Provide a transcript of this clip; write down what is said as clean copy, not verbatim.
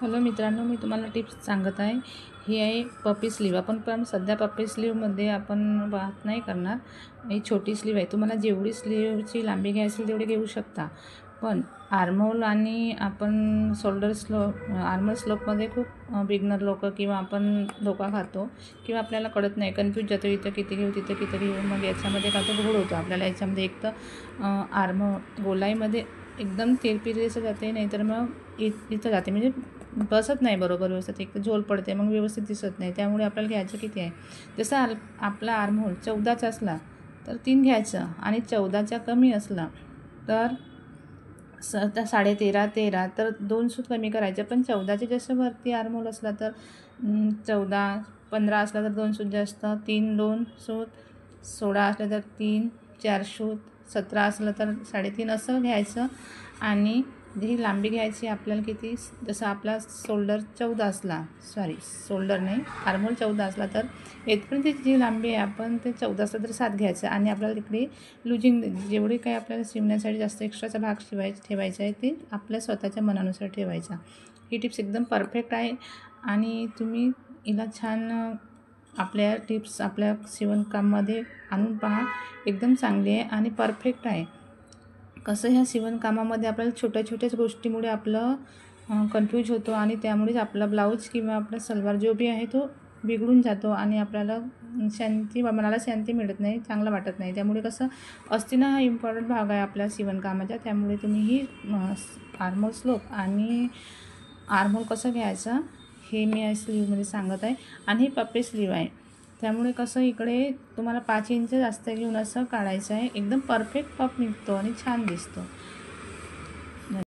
Hello मित्रांनो, मी तुम्हाला tips सांगत आहे. ही आहे पपी स्लीव्ह. पण सध्या पपी स्लीव्हमध्ये आपण बात नाही करणार. ही छोटी स्लीव्ह आहे. तुम्हाला जेवढी स्लीव्हची लांबी घ्यायची तेवढी घेऊ शकता. पण आर्महोल आणि आपण आर्मर स्लोपमध्ये खूप बिगनर लोकं किंवा आपण धोका खातो किंवा आपल्याला कळत नाही, कन्फ्यूज जातो, इथं किती घेऊ तिथं किती घेऊ. मग याच्यामध्ये का तो घोळ होतो आपल्याला. याच्यामध्ये एक तर गोलाईमध्ये एकदम तेरपिरीचं जाते, नाहीतर मग इथं जाते, म्हणजे बसत नाही बरोबर व्यवस्थित. एक तर झोल पडते, मग व्यवस्थित दिसत नाही. त्यामुळे आपल्याला घ्यायचं किती आहे, जसं आपला आर्महोल 14चा असला तर 3 घ्यायचं, आणि 14च्या कमी असला तर 13.5 तर 2 सूत कमी करायचे. पण 14चे जसं वरती आर्महोल असला तर 15 असला तर 2 सूत जास्त, 2 सूत, 16 असलं तर 4 सूत, 17 असलं तर 3.5 असं घ्यायचं. आणि ही लांबी घ्यायची आपल्याला किती, जसं आपला शोल्डर नाही, आर्महोल 14 असला तर इथपर्यंत जी लांबी आहे आपण ते 14 असलं तर 7 घ्यायचं. आणि आपल्याला तिकडे लुजिंग जेवढी काही आपल्याला शिवण्यासाठी जास्त एक्स्ट्राचा भाग ठेवायचा आहे ते आपल्या स्वतःच्या मनानुसार ठेवायचा. ही टिप्स एकदम परफेक्ट आहे आणि तुम्ही हिला छान आपल्या टिप्स आपल्या शिवणकामामध्ये आणून पहा. एकदम चांगली आहे आणि परफेक्ट आहे. कसं ह्या शिवणकामामध्ये आपल्याला छोट्या गोष्टीमुळे आपलं कन्फ्यूज होतो आणि त्यामुळेच आपला ब्लाऊज किंवा आपला सलवार जो बी आहे तो बिघडून जातो आणि आपल्याला मनाला शांती मिळत नाही, चांगलं वाटत नाही. त्यामुळे कसं अस्तिनं हा इम्पॉर्टंट भाग आहे आपल्या शिवणकामाचा. त्यामुळे तुम्ही ही आर्महोल स्लोप आणि आर्महोल कसं घ्यायचं हे मी या स्लीवमध्ये सांगत आहे. आणि ही पप्पी स्लीव आहे, त्यामुळे कसं इकडे तुम्हाला 5 इंच जास्त घेऊन असं काढायचं आहे. एकदम परफेक्ट पफ निघतो आणि छान दिसतो.